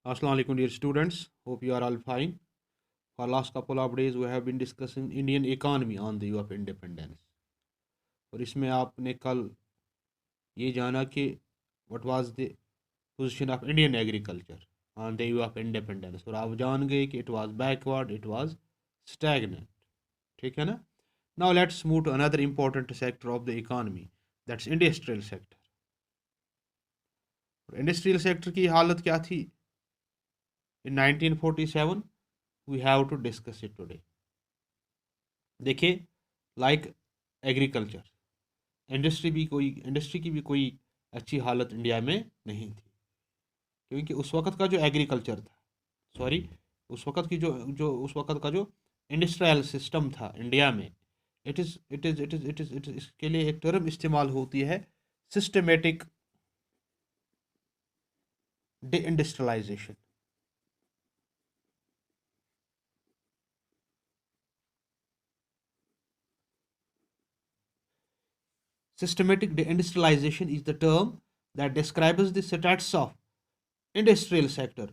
Assalamu alaikum dear students. Hope you are all fine. For last couple of days we have been discussing Indian economy on the eve of independence. और इसमें आपने कल ये जाना कि what was the position of Indian agriculture on the eve of independence और आप जान गए कि it was backward, it was stagnant. ठीक है ना? Now let's move to another important sector of the economy, that's industrial sector. Industrial sector की हालत क्या थी in 1947? We have to discuss it today. देखिए, लाइक एग्रीकल्चर इंडस्ट्री की भी कोई अच्छी हालत इंडिया में नहीं थी, क्योंकि उस वक्त का जो एग्रीकल्चर था, सॉरी, उस वक्त का जो इंडस्ट्रियल सिस्टम था इंडिया में, इट इज़ इसके लिए एक टर्म इस्तेमाल होती है, systematic deindustrialization. Systematic deindustrialization is the term that describes the status of industrial sector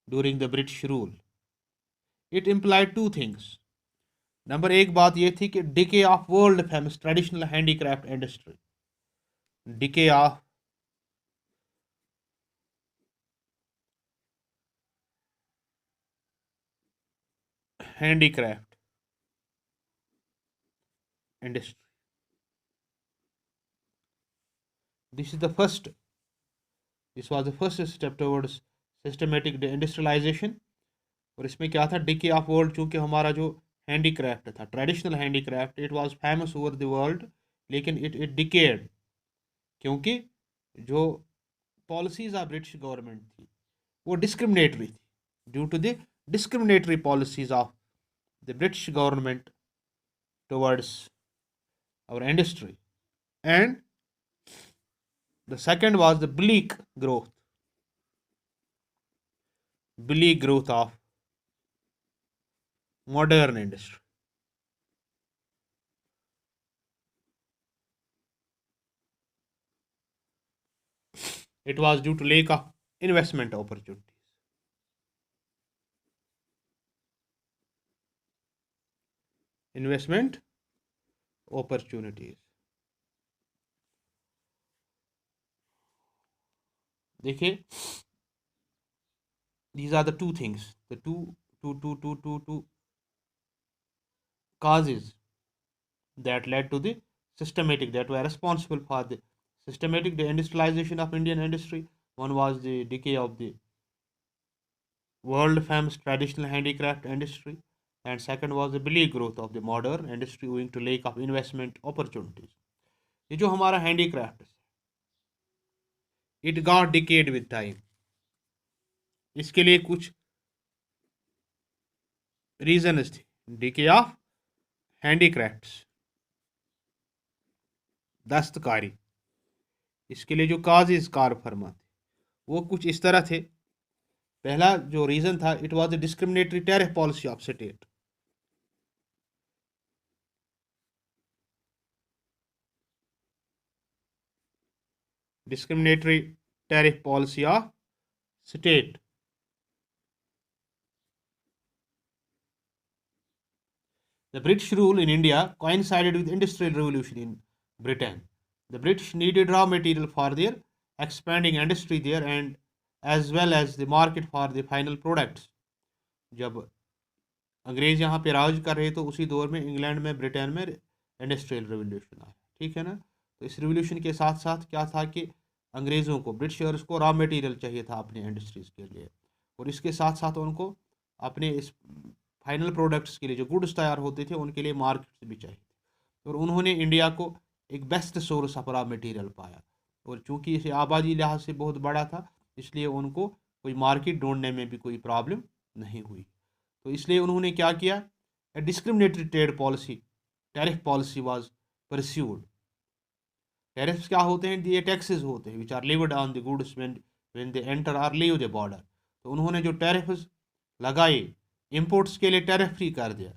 during the British rule. It implied two things. Number एक बात यह थी कि decay of world famous traditional handicraft industry, decay of handicraft industry. This is the first. This was the first step towards systematic deindustrialization. और इसमें क्या था, decay of world, चूंकि हमारा जो हैंडीक्राफ्ट था, traditional handicraft, it was famous over the world, लेकिन it decade, क्योंकि जो पॉलिसीज ऑफ ब्रिटिश गवर्नमेंट थी वो डिस्क्रिमिनेटरी थी, due to the discriminatory policies of the British government towards our industry. And the second was the bleak growth of modern industry. It was due to lack of investment opportunities. Investment opportunities. देखिए, these are the two things, the two causes that led to the that were responsible for the systematic deindustrialization of Indian industry. One was the decay of the world famous traditional handicraft industry, and second was the bleak growth of the modern industry owing to lack of investment opportunities. ये जो हमारा handicraft है, it got decayed with time. इसके लिए कुछ regions थे. Decay of handicrafts, दस्तकारी, इसके लिए जो काजेज कार फरमा थे वो कुछ इस तरह थे. पहला जो रीजन था, it was the discriminatory tariff policy of state. Discriminatory tariff policy of state. The British rule in India coincided with Industrial Revolution in Britain. The British needed raw material for their expanding industry there, and as well as the market for the final products. जब अंग्रेज यहाँ पे राज कर रहे तो उसी दौर में इंग्लैंड में, ब्रिटेन में इंडस्ट्रियल रेवोल्यूशन आया. ठीक है ना? तो इस रेवोल्यूशन के साथ साथ क्या था कि अंग्रेज़ों को, ब्रिटिशर्स को रॉ मटेरियल चाहिए था अपने इंडस्ट्रीज़ के लिए, और इसके साथ साथ उनको अपने इस फाइनल प्रोडक्ट्स के लिए जो गुड्स तैयार होते थे उनके लिए मार्केट्स भी चाहिए थे. और उन्होंने इंडिया को एक best source of raw material पाया, और चूंकि इसे आबादी लिहाज से बहुत बड़ा था, इसलिए उनको कोई मार्केट ढूंढने में भी कोई प्रॉब्लम नहीं हुई. तो इसलिए उन्होंने क्या किया, a discriminatory trade policy, tariff policy was pursued. Tariffs क्या होते हैं? ये टैक्सेस होते हैं which are levied on the goods when they enter और लीव द बॉर्डर. तो उन्होंने जो टैरिफ्स लगाए, इंपोर्ट्स के लिए टैरिफ फ्री कर दिया.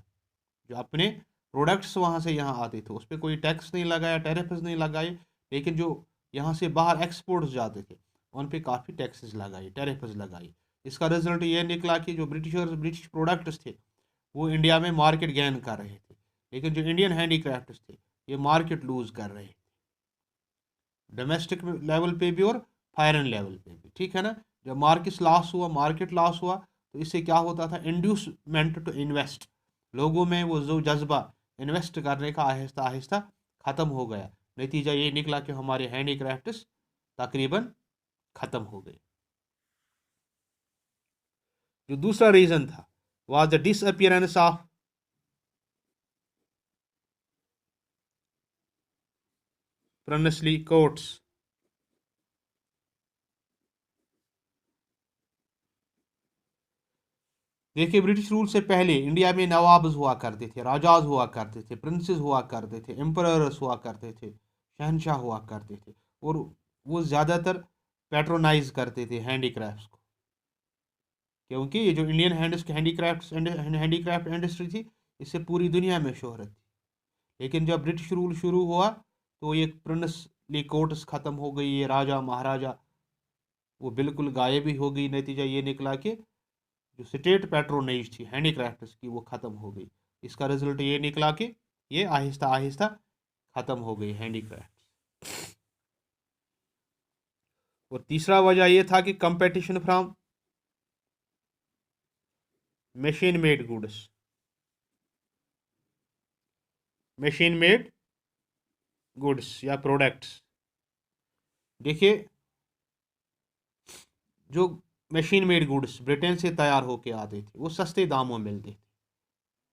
जो अपने प्रोडक्ट्स वहाँ से यहाँ आते थे उस पर कोई टैक्स नहीं लगाया, टैरिफ्स नहीं लगाए, लेकिन जो यहाँ से बाहर एक्सपोर्ट्स जाते थे उन पे काफ़ी टैक्सेस लगाए, टैरिफ्स लगाए. इसका रिजल्ट ये निकला कि जो ब्रिटिश प्रोडक्ट्स थे वो इंडिया में मार्केट गेन कर रहे थे, लेकिन जो इंडियन हैंडीक्राफ्ट्स थे ये मार्केट लूज कर रहे थे, डोमेस्टिक लेवल पे भी और फॉरेन लेवल पे भी। ठीक है ना। जब मार्केट लॉस हुआ तो इससे क्या होता था, इंड्यूसमेंट टू इन्वेस्ट, लोगों में वो जो जज्बा इन्वेस्ट करने का आहिस्ता आहिस्ता ख़त्म हो गया। नतीजा ये निकला कि हमारे हैंडीक्राफ्ट्स तकरीबन ख़त्म हो गए। जो दूसरा रीज़न था was the disappearance of princely courts. देखिए, ब्रिटिश रूल से पहले इंडिया में नवाब्स हुआ करते थे, राजाज हुआ करते थे, प्रिंसेस हुआ करते थे, एम्परर्स हुआ करते थे, शहनशाह हुआ करते थे, और वो ज़्यादातर पैट्रोनाइज करते थे हैंडीक्राफ्ट्स को, क्योंकि ये जो इंडियन हैंडीक्राफ्ट इंडस्ट्री थी इससे पूरी दुनिया में शोहरत थी। लेकिन जब ब्रिटिश रूल शुरू हुआ तो ये प्रिंसली कोर्ट्स ख़त्म हो गई, ये राजा महाराजा वो बिल्कुल गायब ही हो गई। नतीजा ये निकला कि जो स्टेट पैट्रोनेज थी हैंडीक्राफ्ट्स की वो ख़त्म हो गई। इसका रिजल्ट ये निकला कि ये आहिस्ता आहिस्ता ख़त्म हो गई हैंडीक्राफ्ट। और तीसरा वजह ये था कि competition from machine made goods, machine made goods या प्रोडक्ट्स। देखिए, जो मशीन मेड गुड्स ब्रिटेन से तैयार होके आते थे वो सस्ते दामों में मिलते थे।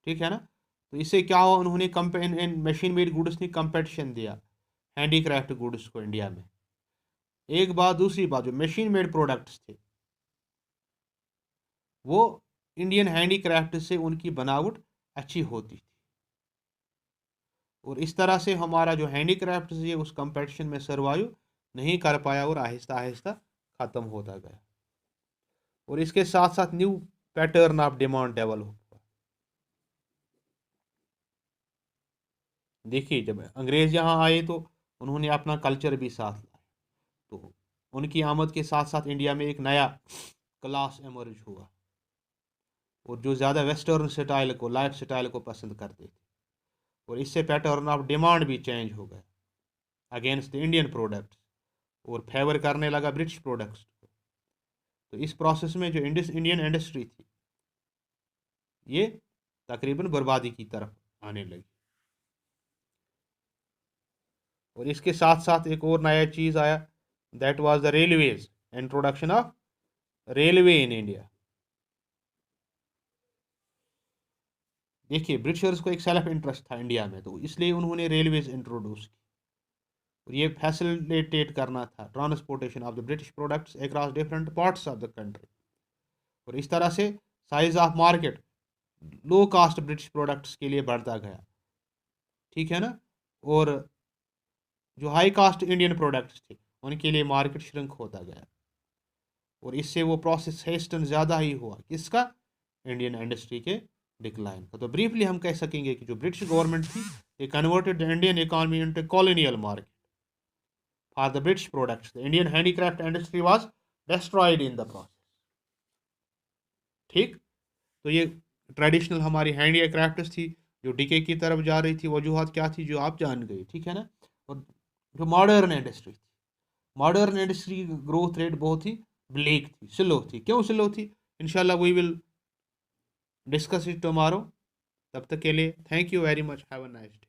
ठीक है ना। तो इससे क्या हुआ, उन्होंने मशीन मेड गुड्स ने कंपटीशन दिया हैंडीक्राफ्ट गुड्स को इंडिया में। एक बात, दूसरी बात, जो मशीन मेड प्रोडक्ट्स थे वो इंडियन हैंडीक्राफ्ट से उनकी बनावट अच्छी होती थी, और इस तरह से हमारा जो हैंडीक्राफ्ट ये उस कंपटीशन में सर्वाइव नहीं कर पाया और आहिस्ता आहिस्ता ख़त्म होता गया। और इसके साथ साथ new pattern of demand develop हुआ। देखिए, जब अंग्रेज यहाँ आए तो उन्होंने अपना कल्चर भी साथ लाया, तो उनकी आमद के साथ साथ इंडिया में एक नया क्लास एमर्ज हुआ, और जो ज़्यादा वेस्टर्न स्टाइल को, लाइफ स्टाइल को पसंद करते थे, और इससे पैटर्न ऑफ डिमांड भी चेंज हो गया अगेंस्ट द इंडियन प्रोडक्ट्स, और फेवर करने लगा ब्रिटिश प्रोडक्ट्स को। तो इस प्रोसेस में जो इंडियन इंडस्ट्री थी ये तकरीबन बर्बादी की तरफ आने लगी। और इसके साथ साथ एक और नया चीज़ आया, that was the railways, introduction of railway in India. देखिए, ब्रिटिशर्स को एक सेल्फ इंटरेस्ट था इंडिया में, तो इसलिए उन्होंने रेलवेज इंट्रोड्यूस की, और ये फैसिलिटेट करना था transportation of the British products across different parts of the country. और इस तरह से size of market low cost British products के लिए बढ़ता गया। ठीक है ना। और जो हाई कास्ट इंडियन प्रोडक्ट्स थे उनके लिए मार्केट श्रिंक होता गया, और इससे वो प्रोसेस हेस्टन ज़्यादा ही हुआ किसका, इंडियन इंडस्ट्री के डिक्लाइन का। तो ब्रीफली हम कह सकेंगे कि जो ब्रिटिश गवर्नमेंट थी ये converted the Indian economy into colonial market for the British products. The Indian handicraft industry was destroyed in the process. ठीक। तो ये ट्रेडिशनल हमारी हैंडीक्राफ्ट्स थी जो डीके की तरफ जा रही थी, वजूहत क्या थी जो आप जान गए। ठीक है ना। और जो मॉडर्न इंडस्ट्री थी, मॉडर्न इंडस्ट्री की ग्रोथ रेट बहुत ही ब्लेक थी, स्लो थी। क्यों स्लो थी, इंशाल्लाह we will discuss it tomorrow. तब तक के लिए thank you very much, have a nice day.